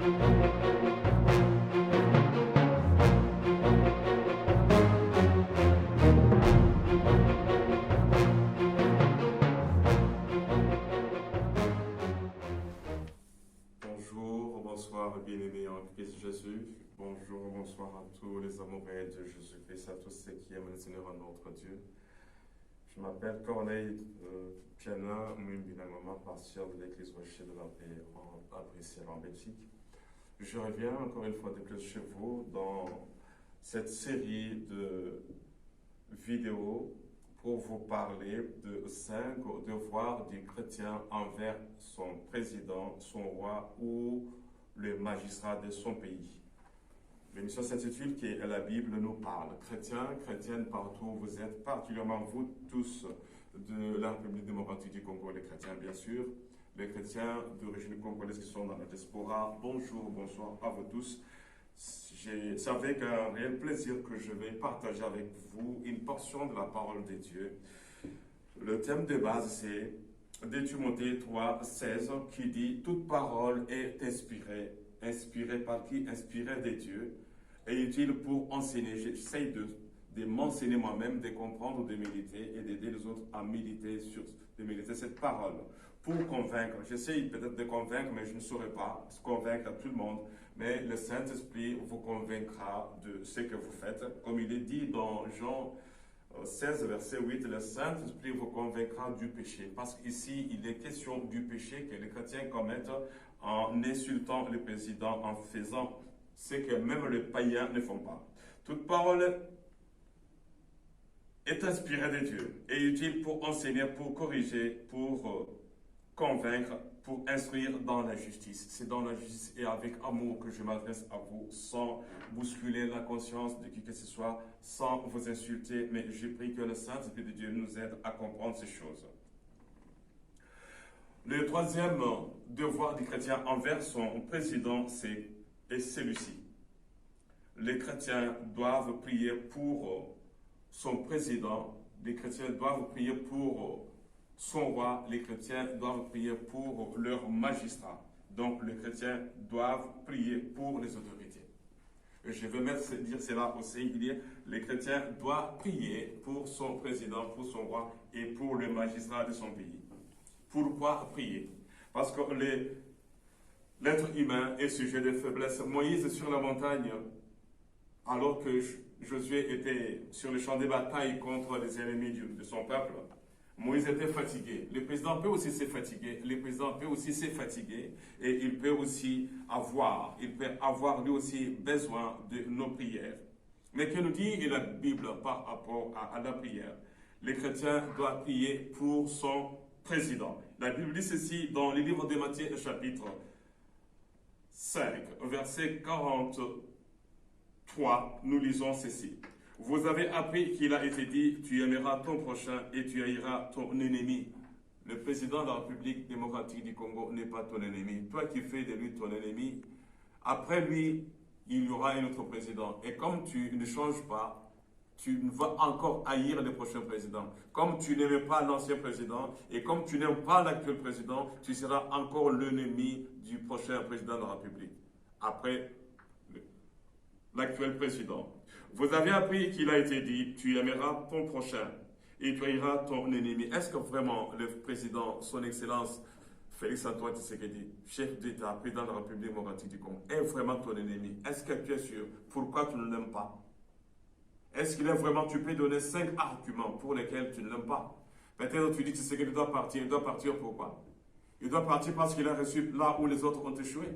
Bonjour, bonsoir, bien-aimés en Christ Jésus. Bonjour, bonsoir à tous les amoureux de Jésus-Christ, à tous ceux qui aiment le Seigneur notre Dieu. Je m'appelle Corneille Piana Mouimbinamama, pasteur de l'église Rocher de la Paix à Bruxelles, en Belgique. Je reviens encore une fois de plus chez vous dans cette série de vidéos pour vous parler de 5 devoirs du chrétien envers son président, son roi ou le magistrat de son pays. L'émission s'intitule qui est La Bible nous parle. Chrétiens, chrétiennes partout où vous êtes, particulièrement vous tous de la République démocratique du Congo, les chrétiens bien sûr, les chrétiens d'origine congolaise qui sont dans la diaspora. Bonjour, bonsoir à vous tous. C'est avec un réel plaisir que je vais partager avec vous une portion de la parole de Dieu. Le thème de base, c'est 2 Timothée 3, 16, qui dit « Toute parole est inspirée. » Inspirée par qui? Inspirée de Dieu. Et utile pour enseigner. J'essaie de m'enseigner moi-même, de comprendre, de méditer et d'aider les autres à méditer cette parole. Pour convaincre, j'essaie peut-être de convaincre, mais je ne saurais pas convaincre tout le monde. Mais le Saint-Esprit vous convaincra de ce que vous faites. Comme il est dit dans Jean 16, verset 8, le Saint-Esprit vous convaincra du péché. Parce qu'ici, il est question du péché que les chrétiens commettent en insultant le président, en faisant ce que même les païens ne font pas. Toute parole est inspirée de Dieu et utile pour enseigner, pour corriger, pour convaincre, pour instruire dans la justice. C'est dans la justice et avec amour que je m'adresse à vous, sans bousculer la conscience de qui que ce soit, sans vous insulter, mais je prie que le Saint-Esprit de Dieu nous aide à comprendre ces choses. Le troisième devoir du chrétien envers son président, est celui-ci. Les chrétiens doivent prier pour son président, les chrétiens doivent prier pour son roi, les chrétiens doivent prier pour leurs magistrats. Donc les chrétiens doivent prier pour les autorités. Et je veux dire cela au singulier, les chrétiens doivent prier pour son président, pour son roi et pour les magistrats de son pays. Pourquoi prier? Parce que l'être humain est sujet de faiblesse. Moïse sur la montagne, alors que Josué était sur le champ de bataille contre les ennemis de son peuple, Moïse était fatigué. Le président peut aussi se fatiguer. Le président peut aussi se fatiguer et il peut avoir lui aussi besoin de nos prières. Mais que nous dit la Bible par rapport à la prière? Les chrétiens doivent prier pour son président. La Bible dit ceci dans le livre de Matthieu, chapitre 5, verset 43, nous lisons ceci. Vous avez appris qu'il a été dit, tu aimeras ton prochain et tu haïras ton ennemi. Le président de la République démocratique du Congo n'est pas ton ennemi. Toi qui fais de lui ton ennemi, après lui, il y aura un autre président. Et comme tu ne changes pas, tu vas encore haïr le prochain président. Comme tu n'aimais pas l'ancien président et comme tu n'aimes pas l'actuel président, tu seras encore l'ennemi du prochain président de la République. Après l'actuel président. Vous avez appris qu'il a été dit, tu aimeras ton prochain et tu haïras ton ennemi. Est-ce que vraiment le président, son excellence, Félix Antoine Tshisekedi, chef d'État, président de la République démocratique du Congo, est vraiment ton ennemi? Est-ce que tu es sûr? Pourquoi tu ne l'aimes pas? Est-ce qu'il est vraiment, tu peux donner 5 arguments pour lesquels tu ne l'aimes pas? Peut-être tu dis que Tshisekedi doit partir. Il doit partir pourquoi? Il doit partir parce qu'il a reçu là où les autres ont échoué.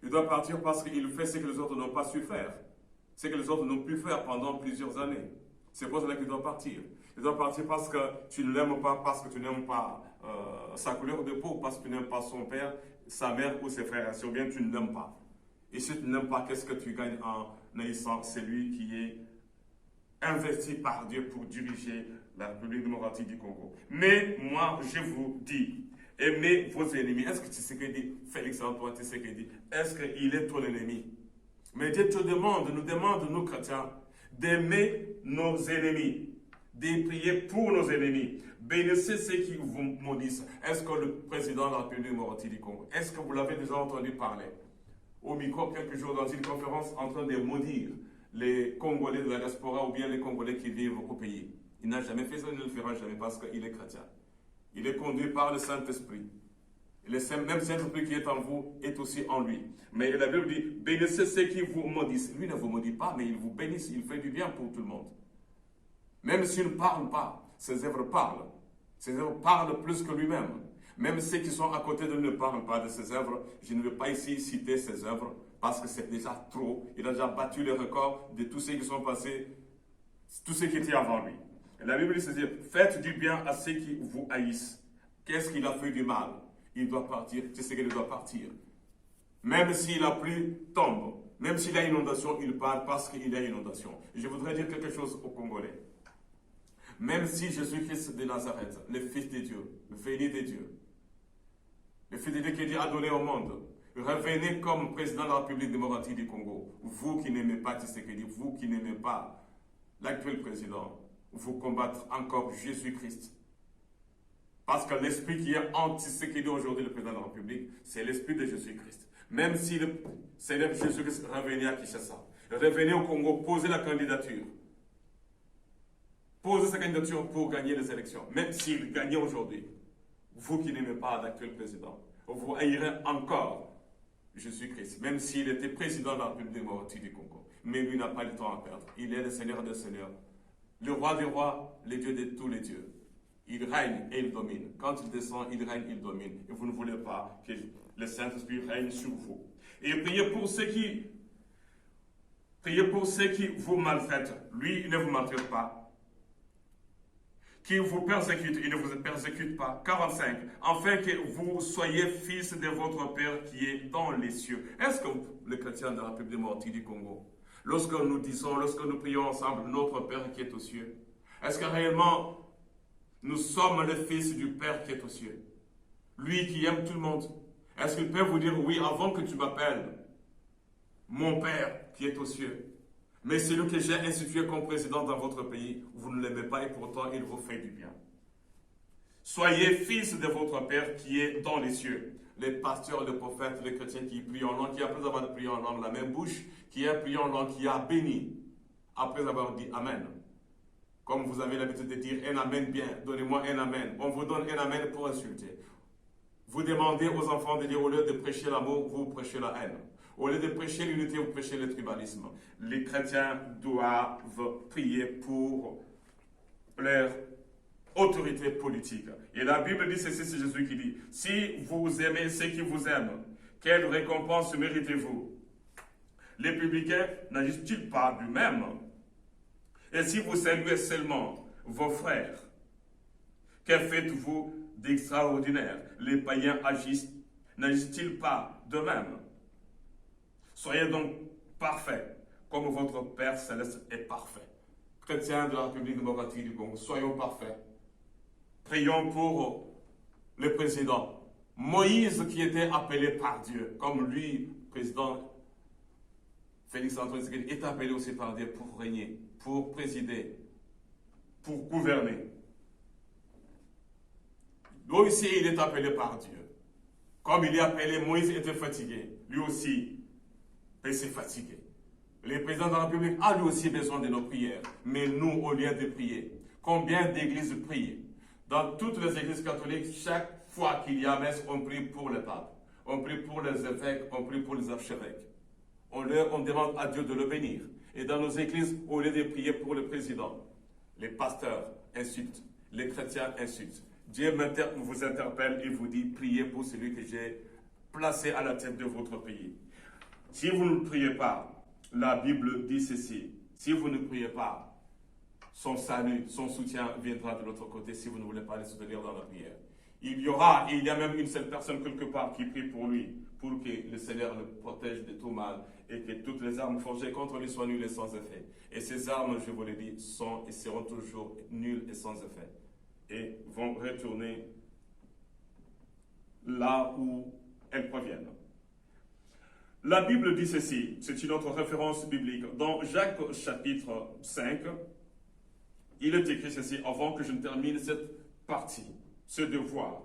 Il doit partir parce qu'il fait ce que les autres n'ont pas su faire. Ce que les autres n'ont pu faire pendant plusieurs années. C'est pour cela qu'il doit partir. Il doit partir parce que tu ne l'aimes pas, parce que tu n'aimes pas sa couleur de peau, parce que tu n'aimes pas son père, sa mère ou ses frères. Si bien tu ne l'aimes pas. Et si tu ne l'aimes pas, qu'est-ce que tu gagnes en haïssant celui qui est investi par Dieu pour diriger la République démocratique du Congo? Mais moi, je vous dis, aimez vos ennemis. Est-ce que tu sais ce que dit Félix Antoine Tshisekedi? Est-ce qu'il est ton ennemi? Mais Dieu te demande, nous demande, nous chrétiens, d'aimer nos ennemis, de prier pour nos ennemis. Bénissez ceux qui vous maudissent. Est-ce que le président de la République démocratique du Congo, est-ce que vous l'avez déjà entendu parler? au micro quelques jours dans une conférence en train de maudire les Congolais de la diaspora ou bien les Congolais qui vivent au pays. Il n'a jamais fait ça, il ne le fera jamais parce qu'il est chrétien. Il est conduit par le Saint-Esprit. Le même Saint-Esprit qui est en vous est aussi en lui. Mais la Bible dit, bénissez ceux qui vous maudissent. Lui ne vous maudit pas, mais il vous bénisse, il fait du bien pour tout le monde. Même s'il ne parle pas, ses œuvres parlent. Ses œuvres parlent plus que lui-même. Même ceux qui sont à côté de lui ne parlent pas de ses œuvres. Je ne vais pas ici citer ses œuvres parce que c'est déjà trop. Il a déjà battu le record de tous ceux qui sont passés, tous ceux qui étaient avant lui. Et la Bible dit, faites du bien à ceux qui vous haïssent. Qu'est-ce qu'il a fait du mal? Il doit partir, c'est ce qu'il doit partir. Même si la pluie tombe, même s'il y a inondation, il part parce qu'il y a inondation. Je voudrais dire quelque chose aux Congolais. Même si Jésus-Christ de Nazareth, le Fils de Dieu, venu de Dieu, le Fils de Dieu que Dieu a donné au monde, revenez comme président de la République démocratique du Congo. Vous qui n'aimez pas Tshisekedi, vous qui n'aimez pas l'actuel président, vous combattre encore Jésus-Christ. Parce que l'esprit qui est anti-Tshisekedi aujourd'hui, le président de la République, c'est l'esprit de Jésus-Christ. Même si le Seigneur Jésus-Christ revenait à Kinshasa, revenait au Congo, posait la candidature. Posez sa candidature pour gagner les élections. Même s'il gagnait aujourd'hui, vous qui n'aimez pas l'actuel président, vous haïrez encore Jésus-Christ, même s'il était président de la République démocratique du Congo. Mais lui n'a pas le temps à perdre. Il est le Seigneur des Seigneurs, le roi des rois, le Dieu de tous les dieux. Il règne et il domine. Quand il descend, il règne, il domine. Et vous ne voulez pas que le Saint-Esprit règne sur vous. Et priez pour ceux qui vous maltraitent. Lui, il ne vous maltraite pas. Qui vous persécute, il ne vous persécute pas. 45. Afin que vous soyez fils de votre Père qui est dans les cieux. Est-ce que les chrétiens de la République démocratique du Congo, lorsque nous prions ensemble, notre Père qui est aux cieux, est-ce que réellement nous sommes les fils du Père qui est aux cieux? Lui qui aime tout le monde. Est-ce qu'il peut vous dire, oui, avant que tu m'appelles mon Père qui est aux cieux, mais celui que j'ai institué comme président dans votre pays, vous ne l'aimez pas et pourtant il vous fait du bien. Soyez fils de votre Père qui est dans les cieux. Les pasteurs, les prophètes, les chrétiens qui prient en langue, qui après avoir prié en langue, la même bouche, qui a prié en langue, qui a béni, après avoir dit Amen. Comme vous avez l'habitude de dire un Amen bien, donnez-moi un Amen. On vous donne un Amen pour insulter. Vous demandez aux enfants de dire, au lieu de prêcher l'amour, vous prêchez la haine. Au lieu de prêcher l'unité, vous prêchez le tribalisme. Les chrétiens doivent prier pour leur autorité politique. Et la Bible dit, c'est Jésus qui dit, si vous aimez ceux qui vous aiment, quelle récompense méritez-vous? Les publicains n'agissent-ils pas du même? Et si vous saluez seulement vos frères, que faites-vous d'extraordinaire? Les païens n'agissent-ils pas de même? Soyez donc parfaits, comme votre Père Céleste est parfait. Chrétiens de la République démocratique du Congo, soyons parfaits. Prions pour le président. Moïse qui était appelé par Dieu, comme lui, président Félix Antoine Tshisekedi, est appelé aussi par Dieu pour régner, pour présider, pour gouverner. Lui aussi, il est appelé par Dieu. Comme il est appelé, Moïse était fatigué. Lui aussi, il s'est fatigué. Le président de la République a lui aussi besoin de nos prières. Mais nous, au lieu de prier, combien d'églises prient? Dans toutes les églises catholiques, chaque fois qu'il y a messe, on prie pour le pape. On prie pour les évêques, on prie pour les archevêques. On demande à Dieu de le bénir. Et dans nos églises, au lieu de prier pour le président, les pasteurs insultent, les chrétiens insultent. Dieu vous interpelle et vous dit, priez pour celui que j'ai placé à la tête de votre pays. Si vous ne priez pas, la Bible dit ceci, si vous ne priez pas, son salut, son soutien viendra de l'autre côté si vous ne voulez pas le soutenir dans la prière. Il y a même une seule personne quelque part qui prie pour lui, pour que le Seigneur le protège de tout mal et que toutes les armes forgées contre lui soient nulles et sans effet. Et ces armes, je vous l'ai dit, sont et seront toujours nulles et sans effet. Et vont retourner là où elles proviennent. La Bible dit ceci, c'est une autre référence biblique. Dans Jacques chapitre 5, il est écrit ceci, avant que je ne termine cette partie, ce devoir.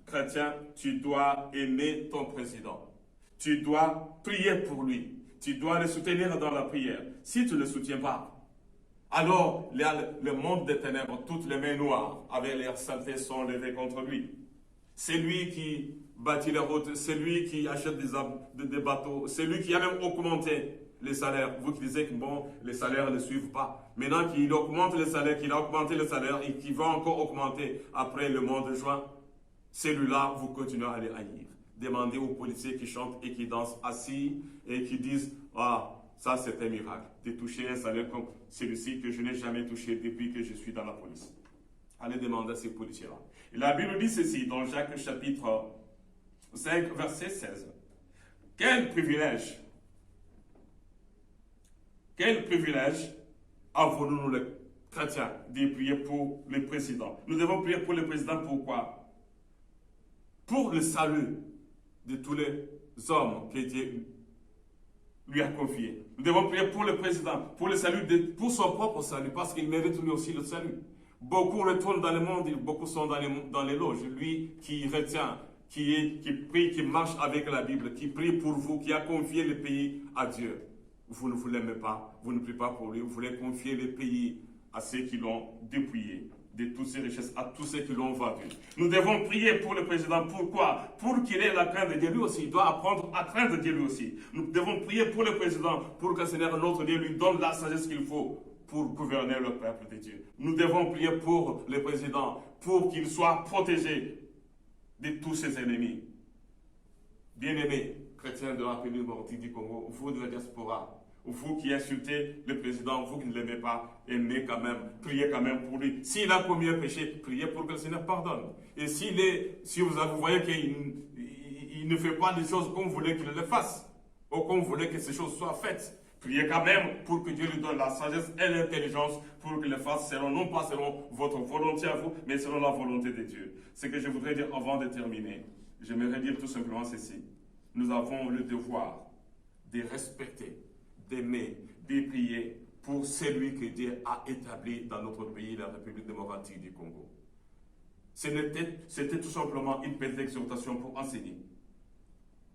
Chrétien, tu dois aimer ton président. tu dois prier pour lui. Tu dois le soutenir dans la prière. Si tu ne le soutiens pas, alors le monde des ténèbres, toutes les mains noires avec l'air saleté sont levées contre lui. C'est lui qui bâtit les routes, c'est lui qui achète des bateaux, c'est lui qui a même augmenté les salaires. Vous qui disiez que bon, les salaires ne suivent pas. Maintenant qu'il augmente les salaires, qu'il a augmenté les salaires et qu'il va encore augmenter après le mois de juin, celui-là, vous continuez à les haïr. Demandez aux policiers qui chantent et qui dansent assis et qui disent « Ah, ça c'est un miracle, de toucher un salaire comme celui-ci que je n'ai jamais touché depuis que je suis dans la police. » Allez demander à ces policiers-là. Et la Bible dit ceci dans Jacques chapitre 5, verset 16. Quel privilège avons-nous, nous les chrétiens, de prier pour le président. Nous devons prier pour le président, pourquoi? Pour le salut de tous les hommes que Dieu lui a confiés. Nous devons prier pour le président, pour le salut, pour son propre salut, parce qu'il mérite lui aussi le salut. Beaucoup retournent dans le monde, beaucoup sont dans les loges. Lui qui retient, qui prie, qui marche avec la Bible, qui prie pour vous, qui a confié le pays à Dieu. Vous ne vous l'aimez pas, vous ne priez pas pour lui, vous voulez confier le pays à ceux qui l'ont dépouillé de toutes ses richesses, à tous ceux qui l'ont vendu. Nous devons prier pour le président. Pourquoi? Pour qu'il ait la crainte de Dieu lui aussi. Il doit apprendre à craindre Dieu lui aussi. Nous devons prier pour le président, pour que le Seigneur, notre Dieu, lui donne la sagesse qu'il faut pour gouverner le peuple de Dieu. Nous devons prier pour le président, pour qu'il soit protégé de tous ses ennemis. Bien-aimés, chrétiens de la République démocratique du Congo, vous de la diaspora, vous qui insultez le président, vous qui ne l'aimez pas, aimez quand même, priez quand même pour lui. S'il a commis un péché, priez pour que le Seigneur pardonne. Et si vous voyez qu'il ne fait pas des choses comme vous voulez qu'il le fasse, ou comme vous voulez que ces choses soient faites, priez quand même pour que Dieu lui donne la sagesse et l'intelligence pour qu'il le fasse non pas selon votre volonté à vous, mais selon la volonté de Dieu. Ce que je voudrais dire avant de terminer, j'aimerais dire tout simplement ceci. Nous avons le devoir de respecter, d'aimer, de prier pour celui que Dieu a établi dans notre pays, la République démocratique du Congo. C'était tout simplement une petite exhortation pour enseigner,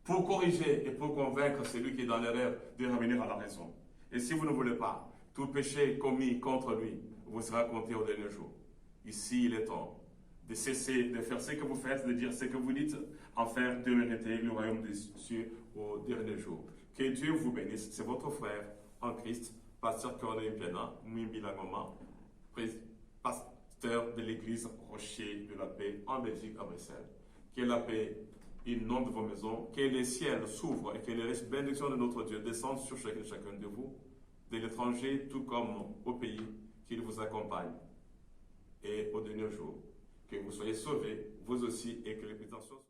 pour corriger et pour convaincre celui qui est dans l'erreur de revenir à la raison. Et si vous ne voulez pas, tout péché commis contre lui vous sera compté au dernier jour. Ici, il est temps de cesser de faire ce que vous faites, de dire ce que vous dites, afin de mériter le royaume des cieux au dernier jour. Que Dieu vous bénisse. C'est votre frère en Christ, pasteur Corneille Piana, Mouimbilangoma, pasteur de l'église Rocher de la Paix en Belgique, à Bruxelles. Que la paix inonde vos maisons, que les ciels s'ouvrent et que les bénédictions de notre Dieu descendent sur chacun de vous, de l'étranger tout comme au pays, qu'il vous accompagne. Et au dernier jour, que vous soyez sauvés, vous aussi, et que les présidents soient sauvés.